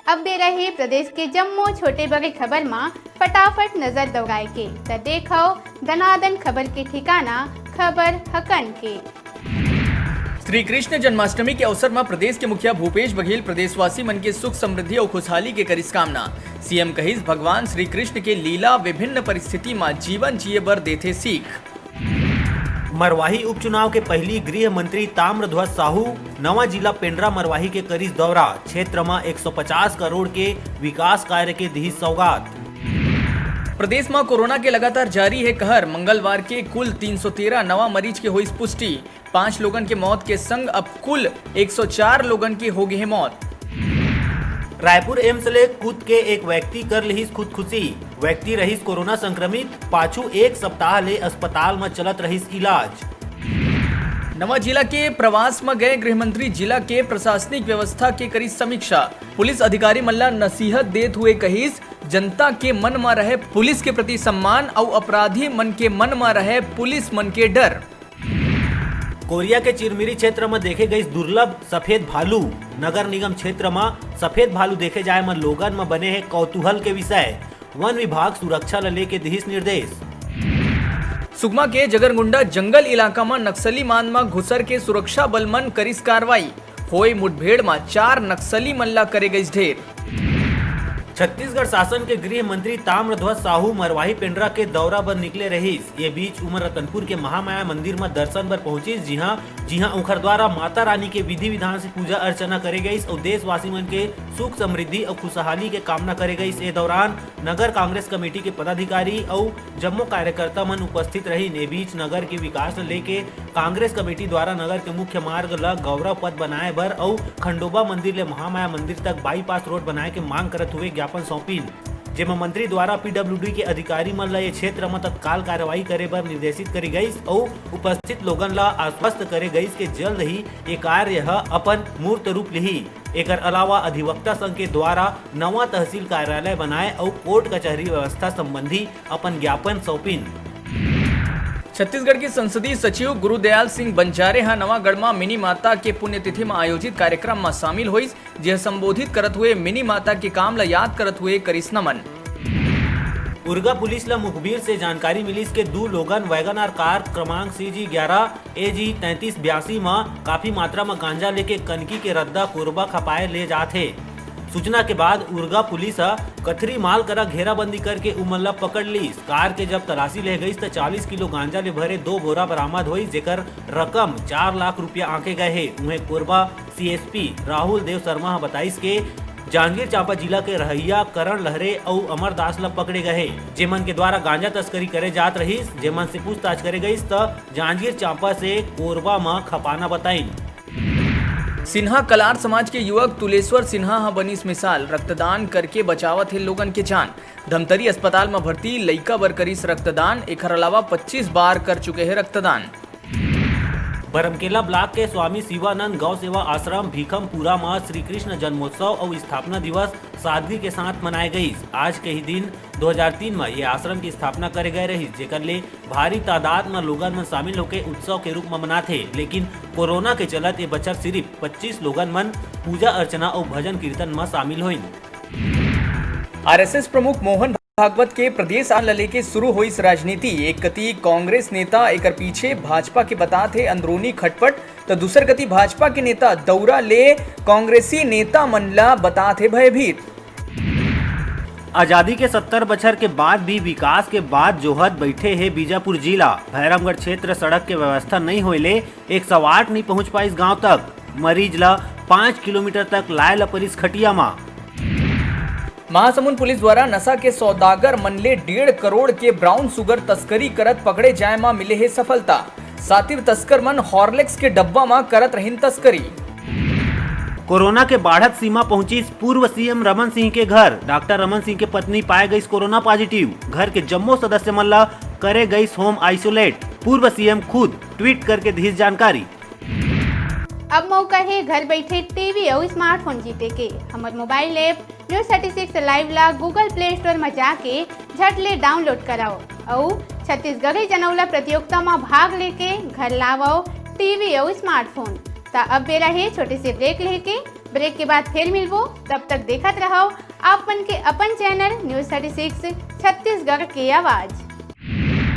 अब बे रहे प्रदेश के जम्मो छोटे बड़े खबर में फटाफट नजर दौड़ाए के त देखो दनादन खबर के ठिकाना खबर हकन के। श्री कृष्ण जन्माष्टमी के अवसर में प्रदेश के मुखिया भूपेश बघेल प्रदेशवासी मन के सुख समृद्धि और खुशहाली के करिस कामना। सीएम कहिस भगवान श्री कृष्ण के लीला विभिन्न परिस्थिति में जीवन जिए बर देथे सीख। मरवाही उपचुनाव के पहली गृह मंत्री ताम्रध्वज साहू नवा जिला पेंड्रा मरवाही के करिस दौरा। क्षेत्र में 150 करोड़ के विकास कार्य के दी सौगात। प्रदेश में कोरोना के लगातार जारी है कहर। मंगलवार के कुल 313 नवा मरीज के हुई पुष्टि। 5 लोगन के मौत के संग अब कुल 104 लोगन की हो गई है मौत। रायपुर एम्स ले कूद के एक व्यक्ति कर रहीस खुदकुशी। व्यक्ति रहीस कोरोना संक्रमित, पाछू एक सप्ताह ले अस्पताल में चलत रहीस इलाज। नवा जिला के प्रवास में गए गृह मंत्री जिला के प्रशासनिक व्यवस्था के करी समीक्षा। पुलिस अधिकारी मल्ला नसीहत देत हुए कहिस जनता के मन में रहे पुलिस के प्रति सम्मान और अपराधी मन के मन में रहे पुलिस मन के डर। कोरिया के चिरमिरी क्षेत्र में देखे गई दुर्लभ सफेद भालू। नगर निगम क्षेत्र में सफेद भालू देखे जाए में लोगन में बने हैं कौतूहल के विषय। वन विभाग सुरक्षा ले के दिस निर्देश। सुकमा के जगरगुंडा जंगल इलाका में नक्सली मान में घुसर के सुरक्षा बल मन करिस कार्रवाई। होई मुठभेड़ में 4 नक्सली मन ला करे गई ढेर। छत्तीसगढ़ शासन के गृह मंत्री ताम्रध्वज साहू मरवाही पेंड्रा के दौरा पर निकले रहीस। ये बीच उमर रतनपुर के महामाया मंदिर में दर्शन पर पहुंचिस। जी हाँ उखर द्वारा माता रानी के विधि विधान से पूजा अर्चना करे गई और देशवासी मन के सुख समृद्धि और खुशहाली के कामना करे गई। इस दौरान नगर कांग्रेस कमेटी के पदाधिकारी और जम्मो कार्यकर्ता मन उपस्थित रही। ने बीच नगर के विकास लेके कांग्रेस कमेटी द्वारा नगर के मुख्य मार्ग ला गौरव पथ बनाए बर और खंडोबा मंदिर ले महामाया मंदिर तक बाईपास रोड बनाए के मांग करत हुए ज्ञापन सौंपिन। जेमा मंत्री द्वारा पीडब्ल्यूडी के अधिकारी मन ला ये क्षेत्र में तत्काल कार्रवाई करे बर निर्देशित करी गई और उपस्थित लोगन ला आश्वस्त करे गई कि जल्द ही ये कार्य अपन मूर्त रूप लिही। एकर अलावा अधिवक्ता संघ के द्वारा नवा तहसील कार्यालय बनाए और कोर्ट कचहरी व्यवस्था संबंधी अपन ज्ञापन सौंपिन। छत्तीसगढ़ के संसदीय सचिव गुरुदयाल सिंह बंजारे नवागढ़ में मिनी माता के पुण्यतिथि में आयोजित कार्यक्रम में शामिल हुई। जह संबोधित करत हुए मिनी माता के काम ला याद करत हुए करिस नमन। उर्गा पुलिस ला मुखबिर से जानकारी मिली के 2 लोगन वैगनआर कार क्रमांक CG11 AG 3382 में काफी मात्रा में गांजा लेके कनकी के रद्दा कोरबा खपाए ले जाते। सूचना के बाद उर्गा पुलिस कथरी माल करा घेराबंदी करके उमल्ला पकड़ ली। कार के जब तलाशी ले गई तो 40 किलो गांजा ले भरे 2 बोरा बरामद हुई, जेकर रकम 4 लाख रुपया आंके गए है। उन्हें कोरबा CSP राहुल देव शर्मा बताइस के जांजगीर चांपा जिला के रहैया करण लहरे और अमरदास ला पकड़े गए, जेमन के द्वारा गांजा तस्करी करे जात रही। जेमन से पूछताछ करे गई तो जांजगीर चांपा से कोरबा में खपाना बताई। सिन्हा कलार समाज के युवक तुलेश्वर सिन्हा बनीस मिसाल। रक्तदान करके बचावत है लोगन के जान। धमतरी अस्पताल में भर्ती लइका बर करिस रक्तदान। एक अलावा 25 बार कर चुके हैं रक्तदान। बरमकेला ब्लॉक के स्वामी शिवानंद गौ सेवा आश्रम भीखमपुरा में श्री कृष्ण जन्मोत्सव और स्थापना दिवस सादगी के साथ मनाए गई। आज के ही दिन 2003 में ये आश्रम की स्थापना करे गए रही, जेकर ले भारी तादाद में लोगन मन शामिल होकर उत्सव के रूप में मनाथे। लेकिन कोरोना के चलत ये बच्चा सिर्फ 25 लोगन मन पूजा अर्चना और भजन कीर्तन में शामिल हुई। RSS प्रमुख मोहन भागवत के प्रदेश आने लेके शुरू हुई राजनीति। एक गति कांग्रेस नेता एकर पीछे भाजपा के बताते अंदरूनी खटपट, तो दूसर गति भाजपा के नेता दौरा ले कांग्रेसी नेता मनला बताते भयभीत। आजादी के 70 बछर के बाद भी विकास के बाद जोहत बैठे है बीजापुर जिला। भैरमगढ़ क्षेत्र सड़क के व्यवस्था नहीं होले 108 नहीं पहुंच पाई गांव तक। मरीज ला 5 किलोमीटर तक लाए ला परिस खटिया मा। महासमुंद पुलिस द्वारा नशा के सौदागर मनले 1.5 करोड़ के ब्राउन शुगर तस्करी करत पकड़े जाए में मिले है सफलता। सातिर तस्कर मन हॉर्लिक्स के डब्बा में करत रहीन तस्करी। कोरोना के बढ़त सीमा पहुंची पूर्व CM रमन सिंह के घर। डॉक्टर रमन सिंह के पत्नी पाए गई कोरोना पॉजिटिव। घर के जम्मो सदस्य मन ला करे गई होम आइसोलेट। पूर्व CM खुद ट्वीट करके दी जानकारी। अब मौका है घर बैठे टीवी और स्मार्टफोन जीते के। हमारे मोबाइल ऐप न्यूज़ 36 लाइव ला गूगल प्ले स्टोर में जाके झट ले डाउनलोड कराओ और छत्तीसगढ़ी जनौला प्रतियोगिता में भाग लेके घर लाओ टीवी और स्मार्टफोन। ता अब बेरा है छोटे से ब्रेक लेके ब्रेक के बाद फिर मिलबो, तब तक देखत रहो आप मन के अपन चैनल न्यूज़ 36 छत्तीसगढ़ की आवाज़।